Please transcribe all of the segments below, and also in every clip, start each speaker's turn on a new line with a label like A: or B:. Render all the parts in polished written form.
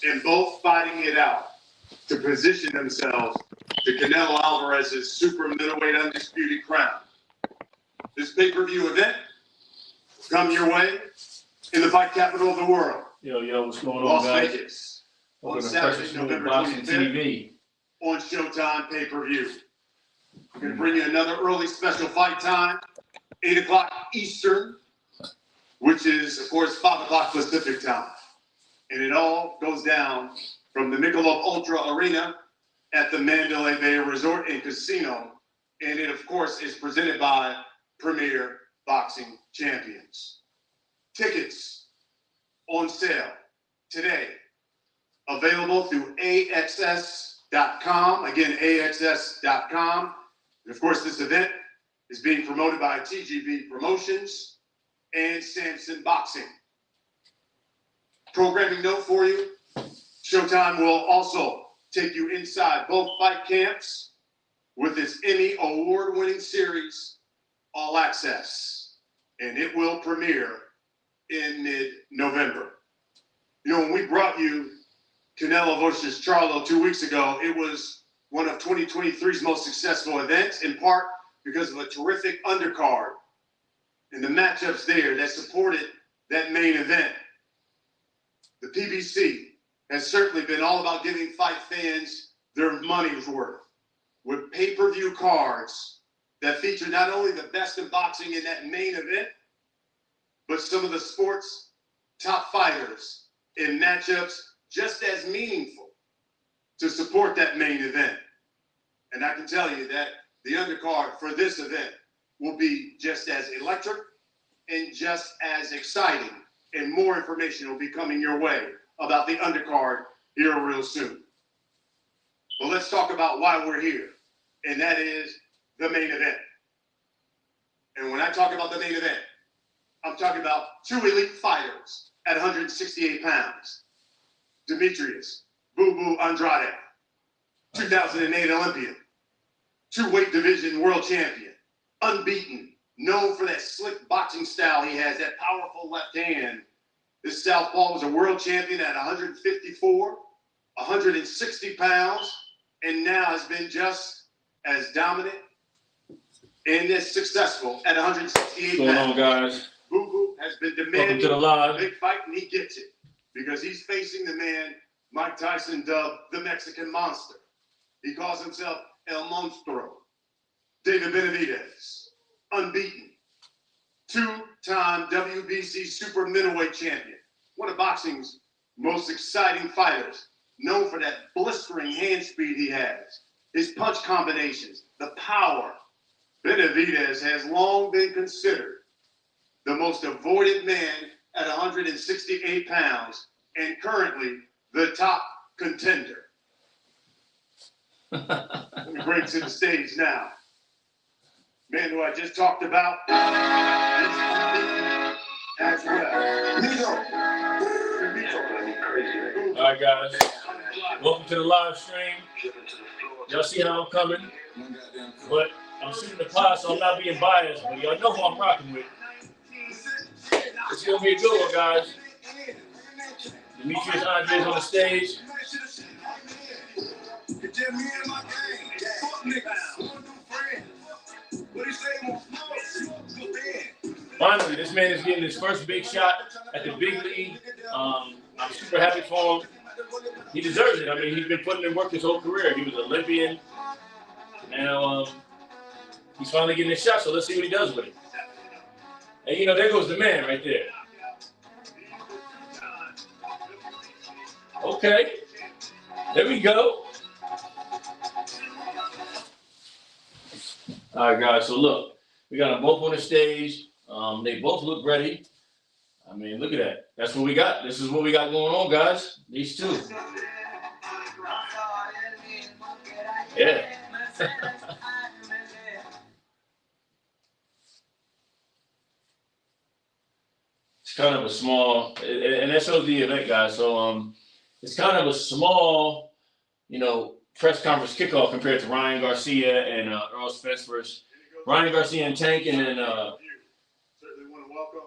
A: and both fighting it out to position themselves to Canelo Alvarez's super middleweight undisputed crown. This pay-per-view event will come your way in the fight capital of the world.
B: Yo, what's going on,
A: Las
B: guys?
A: Vegas.
B: Welcome
A: On
B: to
A: Saturday,
B: Precious
A: November
B: Boxing
A: 25th,
B: TV.
A: on Showtime pay-per-view. We're going to bring you another early special fight time, 8 o'clock Eastern, which is, of course, 5 o'clock Pacific time. And it all goes down from the Michelob Ultra Arena at the Mandalay Bay Resort and Casino. And it, of course, is presented by Premier Boxing Champions. Tickets on sale today. Available through AXS.com. Again, AXS.com. And of course, this event is being promoted by TGB Promotions and Samson Boxing. Programming note for you, Showtime will also take you inside both fight camps with its Emmy award-winning series, All Access. And it will premiere in mid-November. When we brought you Canelo versus Charlo 2 weeks ago, it was one of 2023's most successful events, in part because of a terrific undercard and the matchups there that supported that main event. The PBC has certainly been all about giving fight fans their money's worth with pay-per-view cards that feature not only the best in boxing in that main event, but some of the sport's top fighters in matchups just as meaningful to support that main event. And I can tell you that the undercard for this event will be just as electric and just as exciting, and more information will be coming your way about the undercard here real soon. Well, let's talk about why we're here, and that is the main event. And when I talk about the main event, I'm talking about two elite fighters at 168 pounds. Demetrius Boo Boo Andrade, 2008 Olympian, two-weight division world champion, unbeaten, known for that slick boxing style he has, that powerful left hand. This southpaw was a world champion at 154, 160 pounds, and now has been just as dominant and as successful at 168 pounds.
B: What's going on, guys?
A: Boo Boo has been demanding a big fight, and he gets it because he's facing the man Mike Tyson dubbed the Mexican Monster. He calls himself El Monstro. David Benavidez, unbeaten, two-time WBC super middleweight champion, one of boxing's most exciting fighters, known for that blistering hand speed he has, his punch combinations, the power. Benavidez has long been considered the most avoided man at 168 pounds and currently the top contender. Let me bring to the stage now. Man who I just talked about as well.
B: All right, guys. Welcome to the live stream. Y'all see how I'm coming? But I'm shooting the pod, so I'm not being biased, but y'all know who I'm rocking with. It's going to be a good one, guys. Demetrius Andrade on the stage. Finally, this man is getting his first big shot at the big league. I'm super happy for him. He deserves it. I mean, he's been putting in work his whole career. He was an Olympian. Now he's finally getting his shot, so let's see what he does with it. And, there goes the man right there. Okay. There we go. All right, guys. So, look. We got them both on the stage. They both look ready. I mean, look at that. That's what we got. This is what we got going on, guys. These two. Yeah. It's kind of a small, and that shows the event, guys. So it's kind of a small, press conference kickoff compared to Ryan Garcia and Earl Spence versus Ryan Garcia and Tank, and then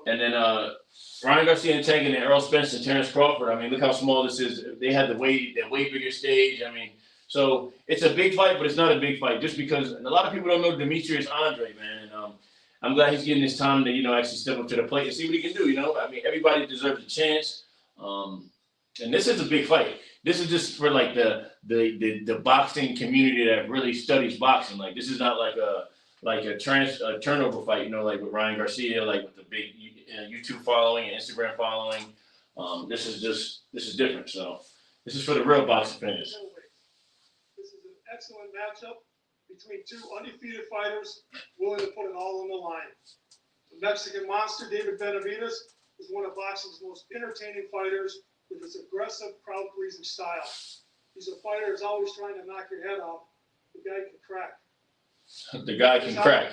B: And then Ryan Garcia and Tank and then Earl Spence and Terrence Crawford. I mean, look how small this is. They had that way bigger stage. I mean, so it's a big fight, but it's not a big fight just because a lot of people don't know Demetrius Andrade, man. And I'm glad he's getting his time to, actually step up to the plate and see what he can do, I mean, everybody deserves a chance. And this is a big fight. This is just for like the boxing community that really studies boxing. Like this is not like a turnover fight, like with Ryan Garcia, like with the big YouTube following and Instagram following. This is different. So this is for the real boxing fans.
C: This is an excellent matchup between two undefeated fighters willing to put it all on the line. The Mexican monster, David Benavidez, is one of boxing's most entertaining fighters with his aggressive, crowd-pleasing style. He's a fighter who's always trying to knock your head off. The guy can crack.
B: The guy can crack.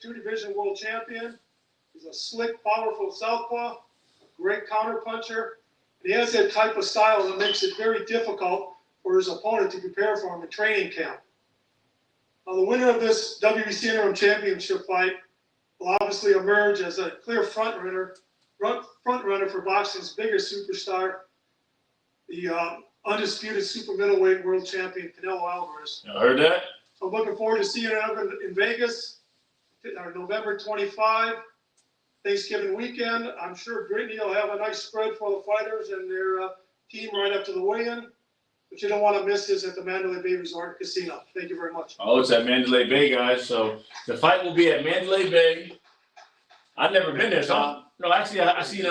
C: Two-division world champion. He's a slick, powerful southpaw, great counterpuncher. And he has that type of style that makes it very difficult for his opponent to prepare for him in training camp. Now, the winner of this WBC interim championship fight will obviously emerge as a clear front runner for boxing's biggest superstar, the undisputed super middleweight world champion Canelo Alvarez.
B: I heard that.
C: I'm looking forward to seeing him in Vegas, November 25, Thanksgiving weekend. I'm sure Brittany will have a nice spread for the fighters and their team right up to the weigh-in. But you don't want to miss this at the Mandalay Bay Resort Casino. Thank you very much.
B: Oh, it's at Mandalay Bay, guys. So the fight will be at Mandalay Bay. I've never been there, so actually, I seen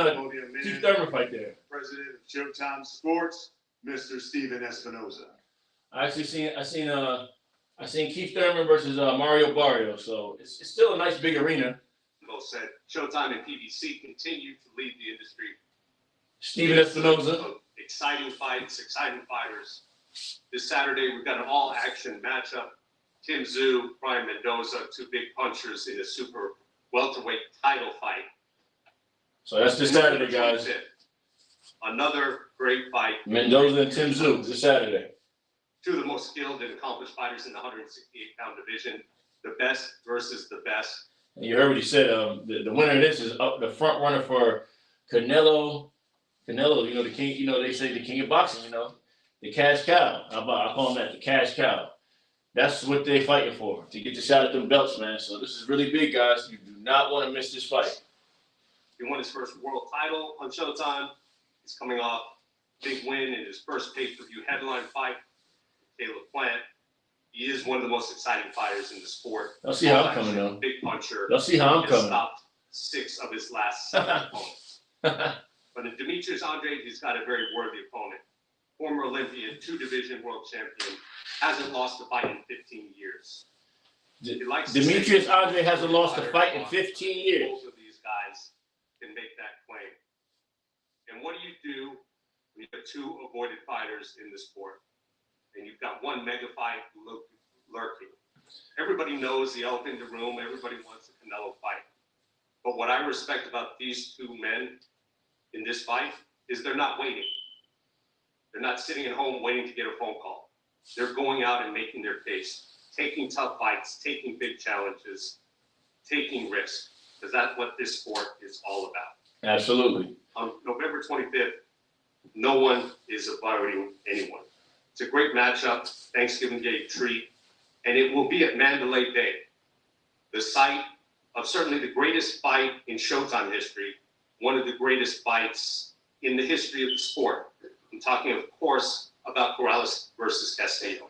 B: Keith Thurman fight there.
A: President of Showtime Sports, Mr. Steven Espinoza.
B: I seen Keith Thurman versus Mario Barrios. So it's still a nice big arena.
D: Both said Showtime and PBC continue to lead the industry.
B: Steven Espinoza.
D: Exciting fights, exciting fighters. This Saturday, we've got an all-action matchup. Tim Tszyu, Brian Mendoza, two big punchers in a super welterweight title fight.
B: So that's this Saturday, guys.
D: Another great fight.
B: Mendoza and Tim Tszyu this Saturday.
D: Two of the most skilled and accomplished fighters in the 168-pound division. The best versus the best.
B: And you heard what he said. The winner of this is the front runner for Canelo. Canelo, the king. They say the king of boxing. The cash cow. I call him that, the cash cow. That's what they're fighting for, to get the shot at them belts, man. So this is really big, guys. You do not want to miss this fight.
D: He won his first world title on Showtime. He's coming off a big win in his first pay-per-view headline fight with Caleb Plant. He is one of the most exciting fighters in the sport.
B: They'll see how I'm coming, though.
D: Big puncher.
B: They'll see how I'm coming.
D: Stopped 6 of his last 7 opponents. But in Demetrius Andrade, he's got a very worthy opponent. Former Olympian, 2-division world champion, hasn't lost a fight in 15 years.
B: Demetrius Andrade hasn't lost a fight in 15 years.
D: Both of these guys can make that claim. And what do when you have 2 avoided fighters in the sport? And you've got one mega fight lurking. Everybody knows the elephant in the room. Everybody wants a Canelo fight. But what I respect about these 2 men in this fight is they're not waiting. They're not sitting at home waiting to get a phone call. They're going out and making their case, taking tough fights, taking big challenges, taking risks, because that's what this sport is all about.
B: Absolutely.
D: On November 25th, no one is avoiding anyone. It's a great matchup, Thanksgiving Day treat, and it will be at Mandalay Bay, the site of certainly the greatest fight in Showtime history, one of the greatest fights in the history of the sport. I'm talking, of course, about Corrales versus Castillo.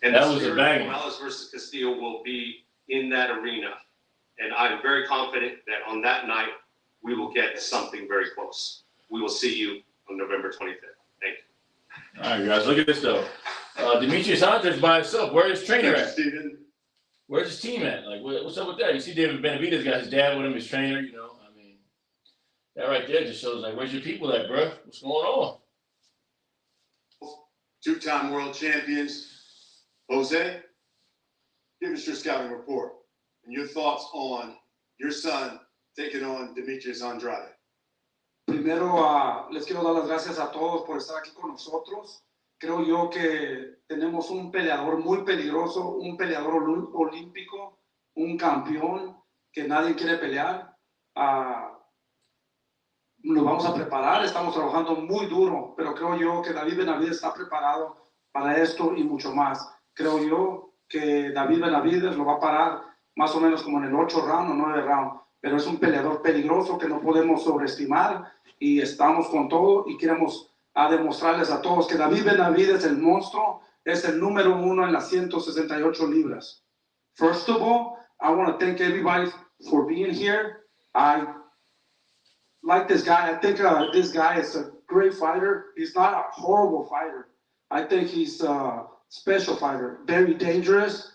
D: And
B: that was a banger.
D: Corrales versus Castillo will be in that arena. And I'm very confident that on that night, we will get something very close. We will see you on November 25th. Thank you.
B: All right, guys, look at this, though. Demetrius Andrade's by himself. Where's his trainer at?
A: Steven.
B: Where's his team at? Like, what's up with that? You see David Benavidez got his dad with him, his trainer, that right there just shows, where's your people at, bro? What's going on?
A: 2-time world champions. Jose, give us your scouting report and your thoughts on your son taking on Demetrius Andrade.
E: Primero, les quiero dar las gracias a todos por estar aquí con nosotros. Creo yo que tenemos un peleador muy peligroso, un peleador olímpico, un campeón que nadie quiere pelear. Nos vamos a preparar, estamos trabajando muy duro, pero creo yo que David Benavidez está preparado para esto y mucho más. Creo yo que David Benavidez lo va a parar más o menos como en el 8 round o 9 round, pero es un peleador peligroso que no podemos sobreestimar y estamos con todo y queremos demostrarles a todos que David Benavidez, el monstruo, es el número 1 en las 168 libras. First of all, I want to thank everybody for being here. I like this guy. I think this guy is a great fighter. He's not a horrible fighter. I think he's a special fighter, very dangerous.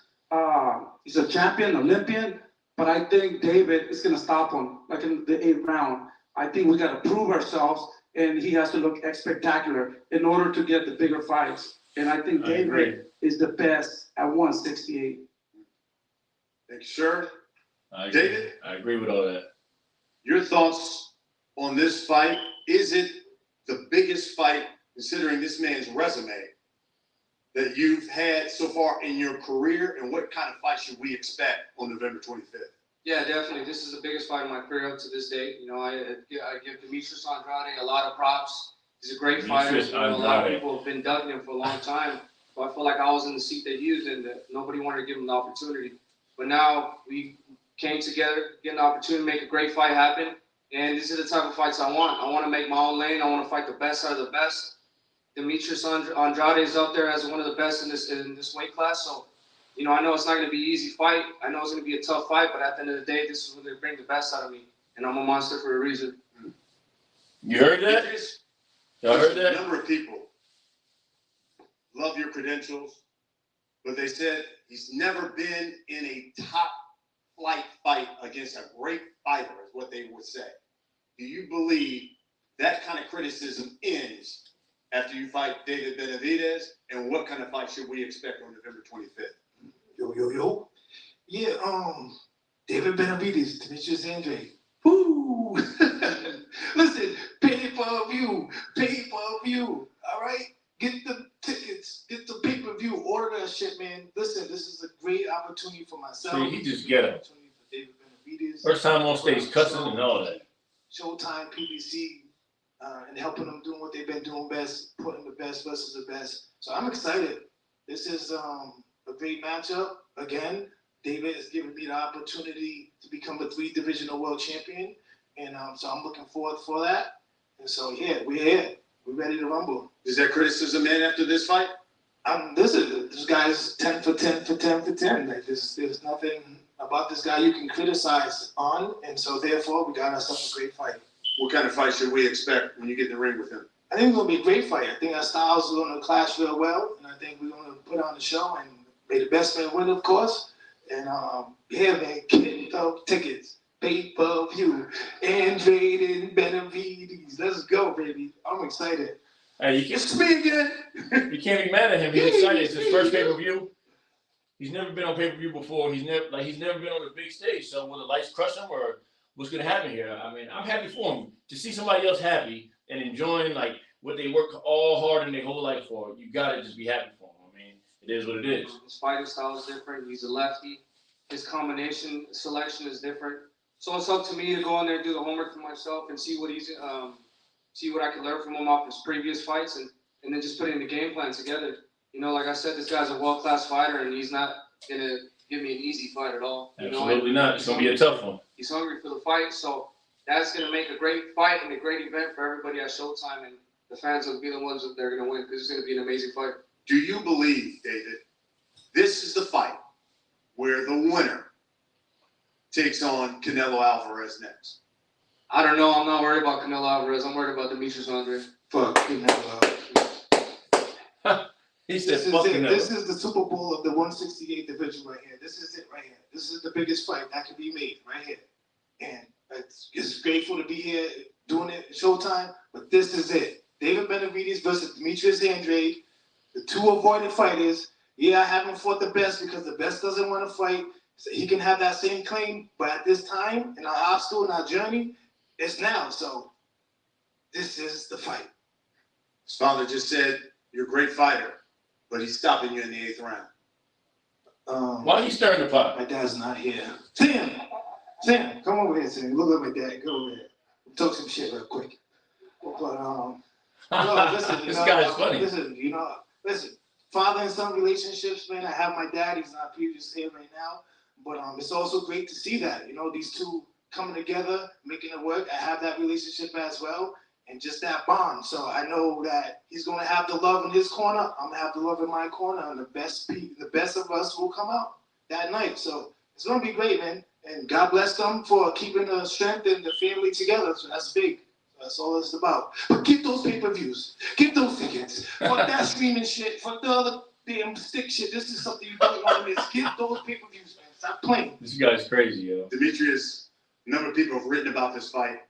E: He's a champion, Olympian, but I think David is going to stop him, like in the 8th round. I think we got to prove ourselves, and he has to look spectacular in order to get the bigger fights. And I think David is the best at 168.
A: Thank you, sir.
B: David? I agree with all that.
A: Your thoughts on this fight? Is it the biggest fight, considering this man's resume, that you've had so far in your career, and what kind of fight should we expect on November 25th?
F: Yeah, definitely. This is the biggest fight of my career up to this date. You know, I give Demetrius Andrade a lot of props. He's a great fighter. You know, a lot of people have been ducking him for a long time. So I feel like I was in the seat that he was in, that nobody wanted to give him the opportunity. But now we came together, getting the opportunity to make a great fight happen. And these are the type of fights I want. I want to make my own lane. I want to fight the best out of the best. Demetrius Andrade is up there as one of the best in this weight class. So, you know, I know it's not going to be an easy fight. I know it's going to be a tough fight. But at the end of the day, this is where they bring the best out of me. And I'm a monster for a reason.
B: You heard that? Y'all heard that?
A: A number of people love your credentials, but they said he's never been in a top flight fight against a great fighter, is what they would say. Do you believe that kind of criticism ends after you fight David Benavidez? And what kind of fight should we expect on November 25th?
G: Yo. Yeah, David Benavidez, Demetrius Andrade. Woo! Listen, pay-per-view. All right? Get the tickets, get the pay-per-view, order that shit, man. Listen, this is a great opportunity for myself.
B: See, he just get him.
G: Opportunity for David Benavidez.
B: First time on stage, cussing and all that.
G: Showtime, PBC, and helping them doing what they've been doing best, putting the best versus the best. So I'm excited. This is a great matchup. Again, David has given me the opportunity to become a 3-divisional world champion. And so I'm looking forward for that. And so, yeah, we're here. We're ready to rumble.
A: Is there criticism in after this fight?
G: This guy's 10 for 10 for 10 for 10. Like, there's nothing about this guy you can criticize on. And so, therefore, we got ourselves a great fight.
A: What kind of fight should we expect when you get in the ring with him?
G: I think it's going to be a great fight. I think our styles are going to clash real well. And I think we're going to put on the show. And may the best man win, of course. And, yeah, man, get the tickets. Pay-per-view. Andrade and Benavidez. Let's go, baby. I'm excited.
B: Hey,
G: It's me again.
B: You can't be mad at him. He's excited. It's his first pay-per-view. He's never been on pay-per-view before. He's never been on the big stage. So will the lights crush him, or what's gonna happen here? I mean, I'm happy for him. To see somebody else happy and enjoying like what they work all hard in their whole life for, you gotta just be happy for him. I mean, it is what it is.
F: His fighting style is different. He's a lefty. His combination selection is different. So it's up to me to go in there and do the homework for myself and see what I can learn from him off his previous fights, and then just put in the game plan together. You know, like I said, this guy's a world-class fighter, and he's not going to give me an easy fight at all.
B: Absolutely not. It's going to be a tough one.
F: He's hungry for the fight, so that's going to make a great fight and a great event for everybody at Showtime, and the fans will be the ones that they're going to win, because it's going to be an amazing fight.
A: Do you believe, David, this is the fight where the winner takes on Canelo Alvarez next?
F: I don't know. I'm not worried about Canelo Alvarez. I'm worried about Demetrius Andrade.
G: Fuck Canelo.
B: He said,
G: This is
B: fuck
G: it.
B: Canelo.
G: This is the Super Bowl of the 168 division right here. This is it right here. This is the biggest fight that can be made right here. And it's grateful to be here doing it at Showtime, but this is it. David Benavidez versus Demetrius Andrade, the 2 avoided fighters. Yeah, I haven't fought the best because the best doesn't want to fight. So he can have that same claim, but at this time, in our obstacle, in our journey, it's now. So this is the fight.
A: His father just said you're a great fighter, but he's stopping you in the 8th round.
B: Why are you stirring the pot?
G: My dad's not here. Tim, Sam, come over here, Sam. Look at my dad. Go over here. Talk some shit real quick. But no, listen,
B: This guy's funny.
G: Listen, father and son relationships, man. I have my dad. He's not previous here right now, but it's also great to see that these two coming together, making it work. I have that relationship as well, and just that bond. So I know that he's gonna have the love in his corner. I'm gonna have the love in my corner, and the best of us will come out that night. So it's gonna be great, man. And God bless them for keeping the strength and the family together. So that's big. That's all it's about. But get those pay-per-views. Get those tickets. Fuck that streaming shit. Fuck the other damn stick shit. This is something you don't want to miss. Get those pay-per-views, man. Stop playing.
B: This guy's crazy, yo.
A: Demetrius, a number of people have written about this fight,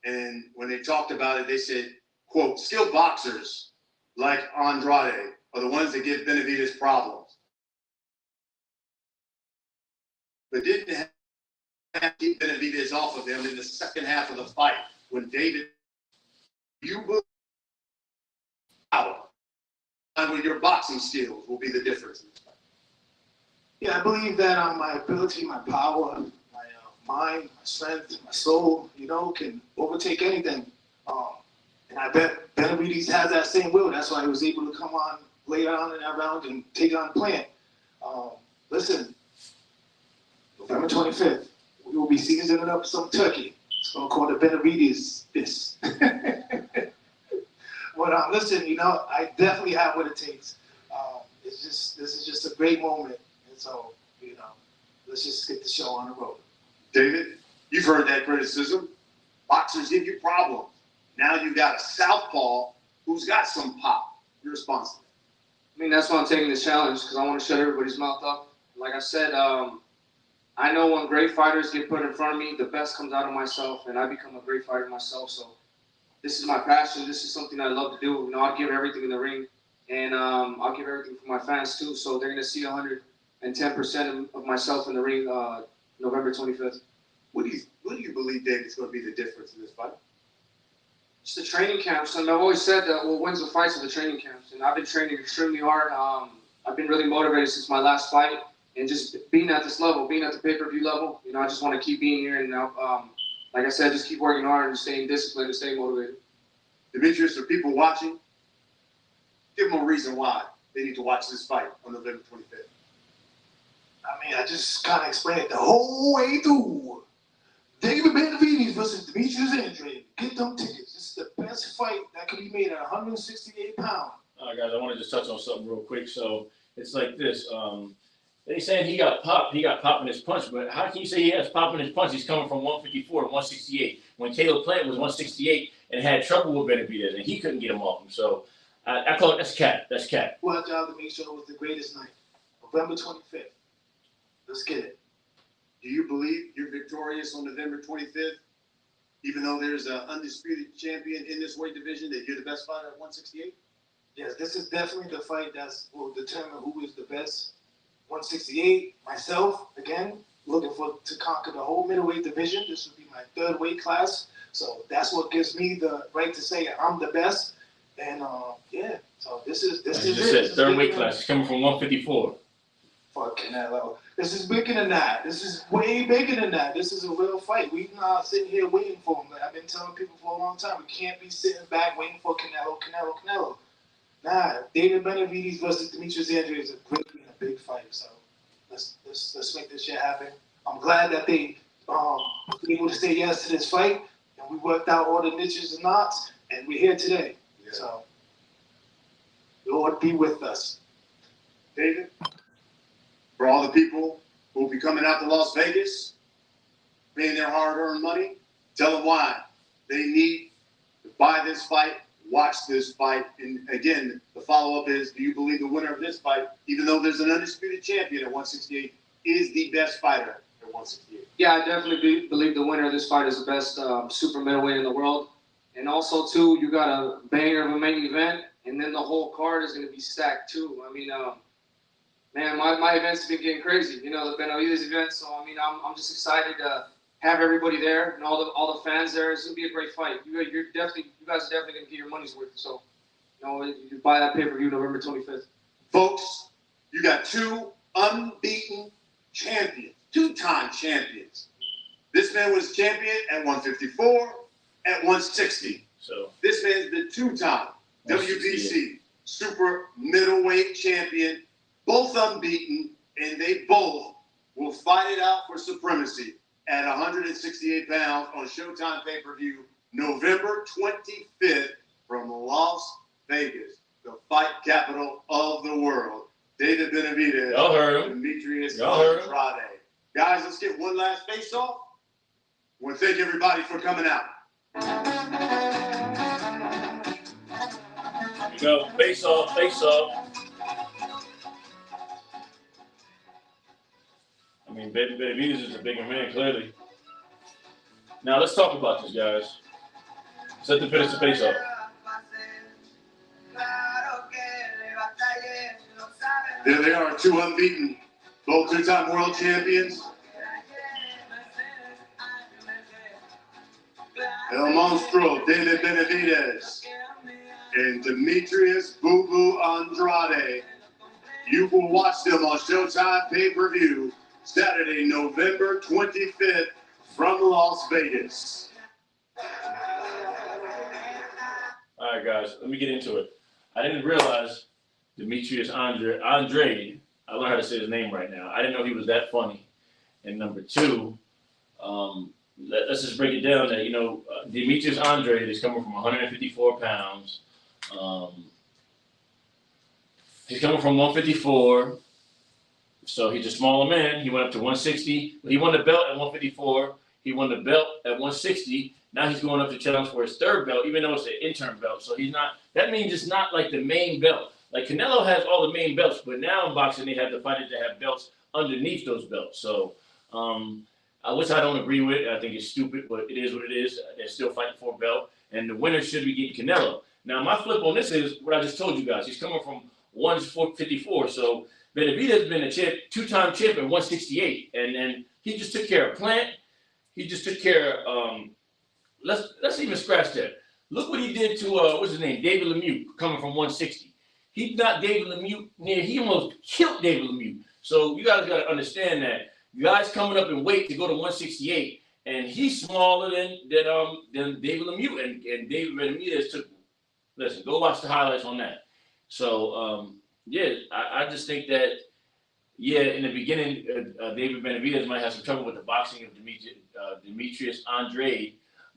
A: and when they talked about it, they said, quote, skilled boxers like Andrade are the ones that give Benavidez problems. But didn't have to keep Benavidez off of them in the second half of the fight when David, you believe power and with your boxing skills will be the difference in this fight.
G: Yeah, I believe that my ability, my power, my mind, my strength, my soul, can overtake anything. And I bet Benavidez has that same will. That's why he was able to come on later on in that round and take on Plant. Listen, November 25th, we will be seasoning up some turkey. It's going to call the Benavidez this. But listen, I definitely have what it takes. This is just a great moment. And so, let's just get the show on the road.
A: David, you've heard that criticism. Boxers give you problems. Now you've got a southpaw who's got some pop. Your response to that?
F: That's why I'm taking this challenge, because I want to shut everybody's mouth up. Like I said, I know when great fighters get put in front of me, the best comes out of myself, and I become a great fighter myself. So this is my passion. This is something I love to do. I'll give everything in the ring, and I'll give everything for my fans too. So they're going to see 110% of myself in the ring November 25th.
A: What do you believe, David, is going to be the difference in this fight?
F: It's the training camps. I've always said that what wins the fights are the training camps, and I've been training extremely hard. I've been really motivated since my last fight. And just being at this level, being at the pay-per-view level, I just want to keep being here. And like I said, just keep working hard and staying disciplined and staying motivated.
A: Demetrius, for people watching, give them a reason why they need to watch this fight on November 25th.
G: I just kind of explained it the whole way through. David Benavidez versus Demetrius Andrade. Get them tickets. This is the best fight that can be made at 168 pounds.
B: All right, guys, I want to just touch on something real quick. So it's like this. They saying he got popped in his punch, but how can you say he has pop in his punch? He's coming from 154 to 168. When Caleb Plant was 168 and had trouble with Benavidez, and he couldn't get him off him. So I call it, that's cat. That's cat.
G: Well, job to make sure it was the greatest night. November 25th. Let's get it.
A: Do you believe you're victorious on November 25th, even though there's an undisputed champion in this weight division, that you're the best fighter at 168?
G: Yes, this is definitely the fight that will determine who is the best. 168, myself, again, looking to conquer the whole middleweight division. This will be my third weight class. So that's what gives me the right to say I'm the best. And yeah, so this is
B: it. Third weight class. He's coming from 154.
G: Fuck Canelo. This is bigger than that. This is way bigger than that. This is a real fight. We're not sitting here waiting for him. I've been telling people for a long time, we can't be sitting back waiting for Canelo. Nah, David Benavidez versus Demetrius Andrade is a great and a big fight. So let's make this shit happen. I'm glad that they were able to say yes to this fight, and we worked out all the niches and knots, and we're here today. Yeah. So Lord be with us.
A: David, for all the people who will be coming out to Las Vegas, paying their hard-earned money, tell them why they need to buy this fight. Watch this fight. And again, the follow-up is, do you believe the winner of this fight, even though there's an undisputed champion at 168, is the best fighter at 168?
F: Yeah, I definitely believe the winner of this fight is the best super middleweight in the world. And also, too, you got a banger of a main event, and then the whole card is going to be stacked, too. Man, my events have been getting crazy. The Benavidez event. So, I'm just excited to have everybody there and all the fans there. It's gonna be a great fight. You guys are definitely gonna get your money's worth. So, you buy that pay-per-view November 25th.
A: Folks, you got two unbeaten champions, two-time champions. This man was champion at 154, at 160.
B: So
A: This man's the two-time WBC super middleweight champion, both unbeaten, and they both will fight it out for supremacy at 168 pounds on Showtime pay-per-view November 25th from Las Vegas, the fight capital of the world. David Benavidez,
B: y'all heard him.
A: Demetrius
B: Y'all heard him.
A: Andrade. Guys, let's get one last face-off. I want to thank everybody for coming out.
B: Here we go. Face off, face off. I mean, Benavidez is a bigger man, clearly. Now, let's talk about this, guys. Set the finish the face off.
A: There they are, two unbeaten, both two-time world champions. El Monstro, David Benavidez, and Demetrius Boo Boo Andrade. You will watch them on Showtime pay-per-view Saturday, November 25th from Las Vegas.
B: All right, guys, let me get into it. I didn't realize Demetrius Andrade, I learned how to say his name right now. I didn't know he was that funny. And number two, let's just break it down that, Demetrius Andrade is coming from 154 pounds. He's coming from 154, so he's a smaller man. He went up to 160. He won the belt at 154. He won the belt at 160. Now he's going up to challenge for his third belt, even though it's an interim belt. So he's not. That means it's not like the main belt. Like Canelo has all the main belts, but now in boxing they have the fighters that have belts underneath those belts. So, which I don't agree with. I think it's stupid, but it is what it is. They're still fighting for a belt, and the winner should be getting Canelo. Now, my flip on this is what I just told you guys. He's coming from 154, so Benavidez has been a two-time champ at 168, and he just took care of Plant. He just took care of. Let's even scratch that. Look what he did to what's his name, David Lemieux, coming from 160. He knocked David Lemieux near. He almost killed David Lemieux. So you guys got to understand that. Guys coming up in weight to go to 168, and he's smaller than David Lemieux, and David Benavidez took. Listen, go watch the highlights on that. So I just think that in the beginning, David Benavidez might have some trouble with the boxing of Demetrius Andrade,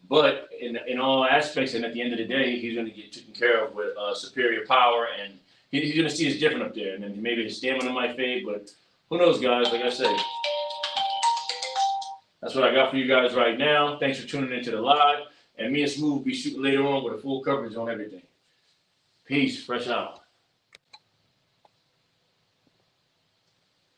B: but in all aspects, and at the end of the day, he's going to get taken care of with superior power, and he's going to see it's different up there, and then maybe his stamina might fade, but who knows, guys? Like I say. That's what I got for you guys right now. Thanks for tuning into the live. And me and Smooth will be shooting later on with a full coverage on everything. Peace. Fresh out.